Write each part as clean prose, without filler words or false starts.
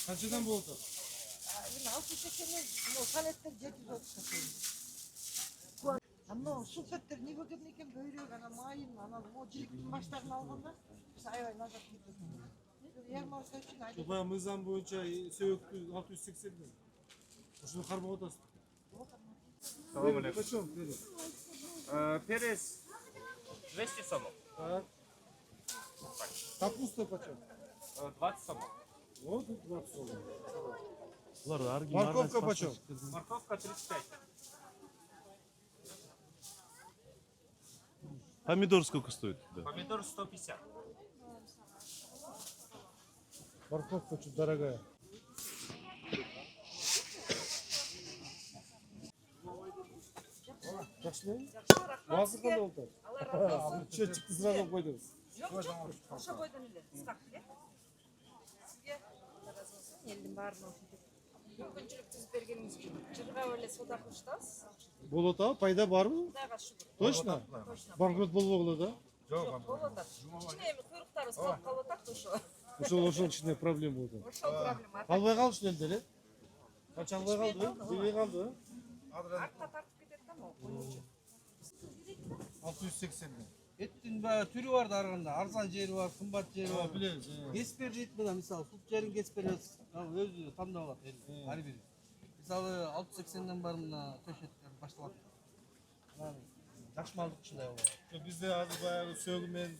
Kaçıdan bu oldu? Yine 680'den o saletler 730 satıyor. Ama sulfatlar ne bakın ne ki böyle ana mayın analım o ciliktin başlarını alganda biz ayvay nazar gidiyor. Yarım arka için ayda. Baba mızan boyunca söğüktü 680 lira. Şunu karma odası. Salam alaikum. Kaçıyorum dedi. Перец 200 сомов. Так. Капуста почем? 20 сомов. Вот 20 сомов. Морковка Морковка почем? Морковка 35. Помидор сколько стоит? Да. Помидор 150. Морковка чуть дорогая. Жақсы Bazı kadar oldu. Şöyle çıktı sıradan koydunuz. Ошо бойдон эле ысқақ эле. Сизге разы болсун, элдин баарын окуйт. Мүмкүнчүлүк түзүп бергениңиз үчүн жыргап эле соода кылып жатабыз. Болот а? Пайда бар mı? Кудайга шүгүр. Точно? Точно. Банкрот болбогула да? Жок, болуп атат. Кичине эми куйруктары соолуп калып атат ошо. Ошол кичине проблема болду. Ошол проблема. Албай калышты эле эле. Канча албай калды? Билбей калды. Артка тартып кетет да могу коюучу. 680 lira. Еттин баягы түрү бар да арганда, арзан жери бар, кымбат жери бар. Билебиз. Кеспер дейт мына мисалы, сут жерин кеспер өзү тандап алат ар бири. Мисалы 680ден бар мына төшөттөр башталат. Анан жакшы малдык ушундай болот. Bizde azı bayağı söğümen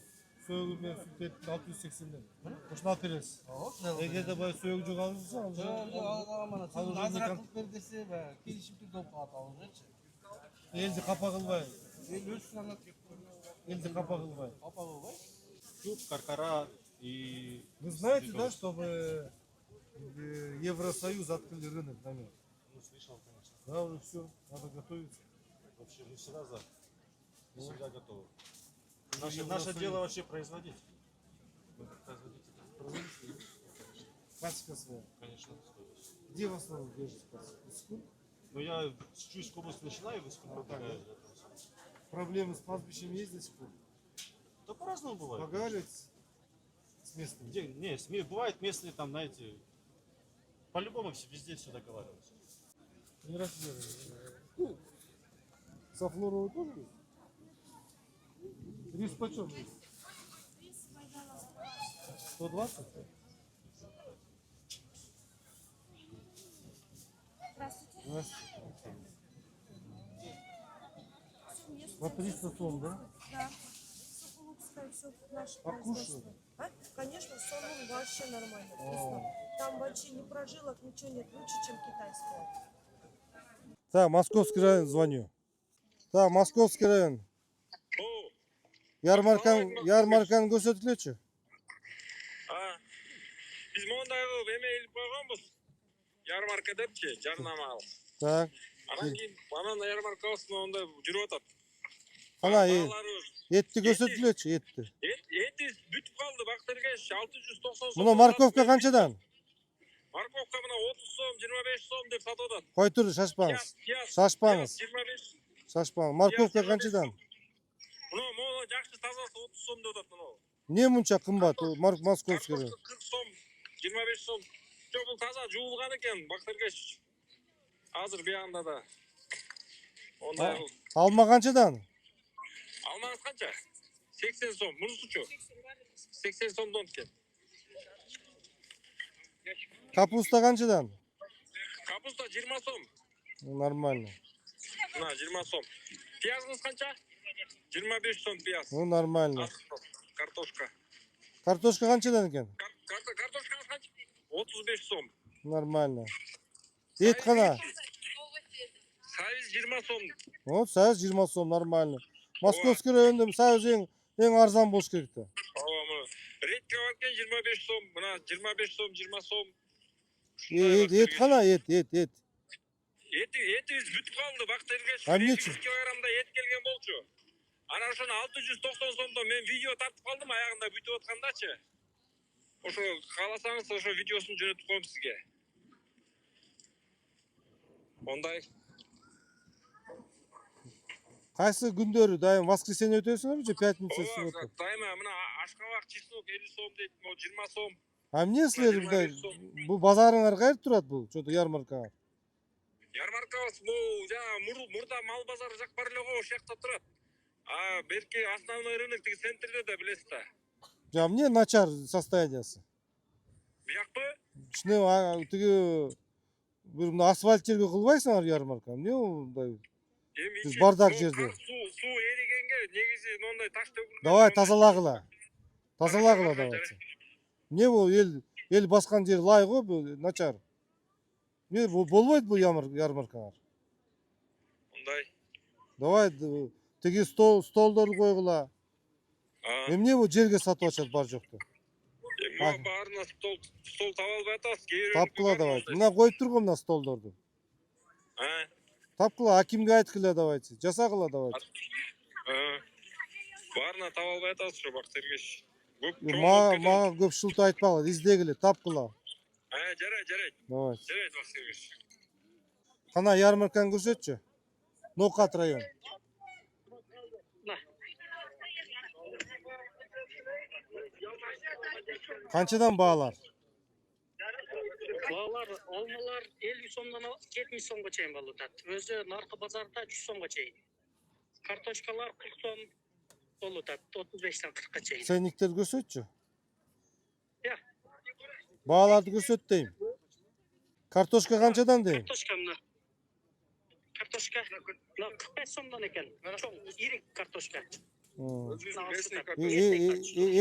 süt etti 680'den. Boşuna alып бересиz. Ошондой. Эгер де bayağı söğücü kalırsa Алгамана, сиз азыраак кылып бер десе, баягы келишим түрдө болуп калат ал ужечи. eldi kapa kılbay. Эл өзү алат, Eldi kapa kılbay. апа болбой. Тут каркара и... Вы знаете, да, чтобы Евросоюз открыли рынок на мед? Ну, слышал, конечно. Да, уже все, надо готовиться. Вообще, мы всегда за. Мы всегда готовы. Наше Евросоюз. дело вообще производить. Производить. Пасека своя. Конечно. Где в основном держите пасеку? Но я чуть область начинаю, вы сколько Проблемы с пастбищем есть до сих пор? Да по-разному бывает. Поговорить с местными? Где, не, бывает местные там, знаете, по-любому везде все договариваются. Не размеры. Софлоровый тоже есть? Рис почем? 120? Здравствуйте. На 300 тонн, да? Да. Сухолукское все наше А производство. кушают? А? Конечно, сомон вообще нормально, вкусно. Там вообще ни прожилок, ничего нет, лучше, чем китайского. Так, Московский район звоню. Так, Московский район. Ярмарканы көрсөтүлөчү. Биз мондай кылып эме илип койгонбуз. Ярмарка депчи, жарнама алып. Так. Анан кийин анан ярмаркабыздын оңунда жүрүп атат. Ана Бааларыбыз етти көрсөтүлөчү, етти. эти бүтүп калды, бактыргеш 690 сом. Мына морковка канчадан? Морковка мына 30 сом, 25 сом деп сатып атат. Кой тур, шашпаңыз. Шашпаңыз. 25. Шашпаңыз. Морковка канчадан? Мына жакшы тазасы 30 сом деп атат мына. Не мынча кымбат Московский район? 40 сом, 25 сом. Жок, бул таза жуулган экен, бактыргеш. Азыр биягында да. Ондай кылып. Алма канчадан? Алмаңыз қанша? 80 сом. Мұнысычу? 80 сомдон екен. Капуста канчадан? Капуста 20 сом. Нормально. Мына 20 сом. Пиязыңыз қанша? 25 сом пияз. Нормально. Картошка. Картошка канчадан экен? Картошкаңыз қанша? 35 сом. Нормально. Ет кана? Сайыз 20 сом. Вот, сайыз 20 сом, нормально. Московский районда сайыз ең арзан болуш керек да. Ооба, мына редко бар экен 25 сом, мына 25 сом, 20 сом. Ет кана, ет. Етибиз бүтүп калды, бактыргеш. А эмне 2 килограммда ет келген болчу. Анан ошону 690 сомдон мен видео тартып калдым аягында бүтүп аткандачы. Ошо кааласаңыз ошо видеосун жөнөтүп коем сизге. Ондай. Кайсы күндөрү дайым воскресенье өтөсүңөрбү же пятница суббота? Дайыма мына ашкабак чеснок 50 сом дейт, 20 сом. А эмне силер мындай бул базарыңар кайерде турат бул? Чото ярмаркага. Ярмаркабыз бул жана мурда мал базары жак бар эле го, ошол жакта турат. А берки основной рынок тиги центрде да, билесиз да. Жа эмне начар состояниясы? Биякпы? Кичине тиги бир мына асфальт жерге кылбайсыңар ярмарка. Эмне мындай? Эми Биз бардак жерде. Суу эригенге негизи мондай таш төгүлгөн. Давай тазалагыла. Тазалагыла давайте. Эмне бул эл баскан жер лай го, бул начар. Эмне болбойт бул ярмаркалар? Мындай. Давай тиги столдорду койгула. Эмне бул жерге сатып атышат бар жокту? Эми баарына стол таба албай атабыз. Тапкыла давайте. Мына коюп тургун мына столдорду. Тапкыла, акимге айткыла давайте. Жасагыла давайте. Баарына таба албай атабыз ошо Бак Сергеевич. Мага көп шылтоо айтпагыла, издегиле, тапкыла. Жарайт. Давайте. Жарайт, Бак Сергеевич. Кана ярмарканы көрсөтчү. Нокат район. Канчадан баалар? Баалар, алмалар 50 сомдон 70 сомго чейин болуп атат. Өзү наркы базарда 100 сомго чейин. Картошкалар 40 сом болуп атат, 35ден 40ка чейин. Ценниктер көрсөтчү. Я. Бааларды көрсөт дейм. Картошка канчадан дейм? Картошка 45 сомдон экен. Чоң, ирик картошка.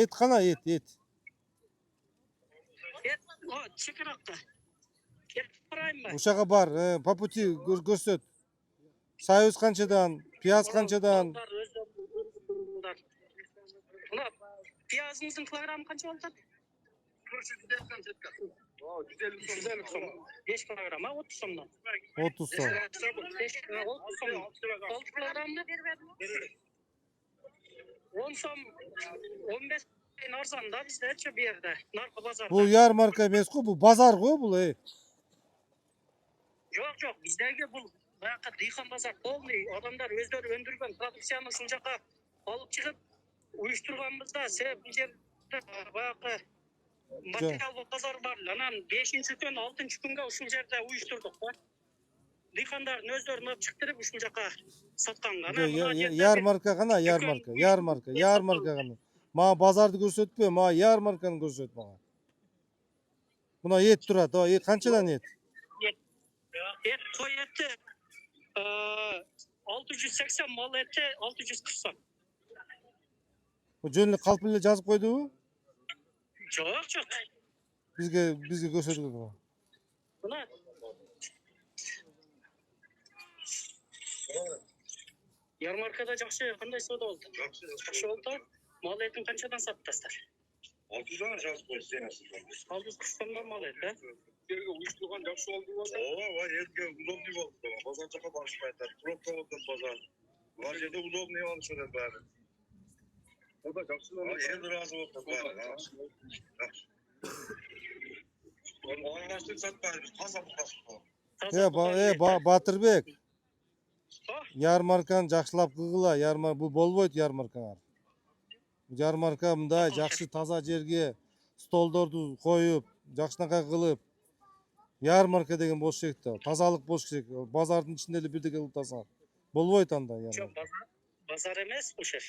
Эт кана, эт. Эт, чекиракта. Эт барайынбы? Ушага бар, по пути көрсөт. Союз канчадан, пияз канчадан? Мына пиязыңыздын килограммы канча болот? 150 сом. 5 килограмм, 30 сомдон. 30 сом. 6 килограммы? 10 сом, 15 арзан да биздечи бу жерде, наркы базарда. Бул ярмарка эмес го, бул базар го бул, Жок, биздеги бул баягы дыйкан базар полный, адамдар өздөрү өндүргөн продукцияны ушул жака алып чыгып уюштурганбызда, себеп бул жерде баягы материал базар бар. Анан 5-күн, 6-күнгө ушул жерде уюштурдук да. Дыйкандардын өздөрүн алып чыктырып ушул жака сатканга. Ярмарка гана, ярмарка гана. Мага базарды көрсөтпө, мага ярмарканы көрсөт мага. Мына эт турат, эт канчадан эт? Эт кой эти 680, мал эти 640 сом. Жөн эле калп эле жазып койдубу? Жок. Бизге көрсөтүлдү. Мына ярмаркада жакшы кандай соода болду? Жакшы болду. Мал этин канчадан саттасыздар? 600 жазып койсуңуз. 640 сомдон мал эт, Жерге уюштурган жакшы болду го. Элге удобный болду. Базар жака барышпайт. Пробка болду базар. Бар жерде удобный алышат баары. Ода жакшы болду. Эл ыраазы болду баары. Аралаштырып сатпайбыз, таза Батырбек. Ярмарканы жакшылап кылгыла, бул болбойт ярмаркалар. Ярмарка мындай жакшы таза жерге столдорду коюп, жакшынакай кылып. Ярмарка деген болуш керек да, тазалык болуш керек. Базардын ичинде эле бирдеке кылып таза. Болбойт анда ярмарка. базар эмес бул жер.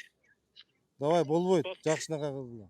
Давай болбойт, жакшынакай кылгыла.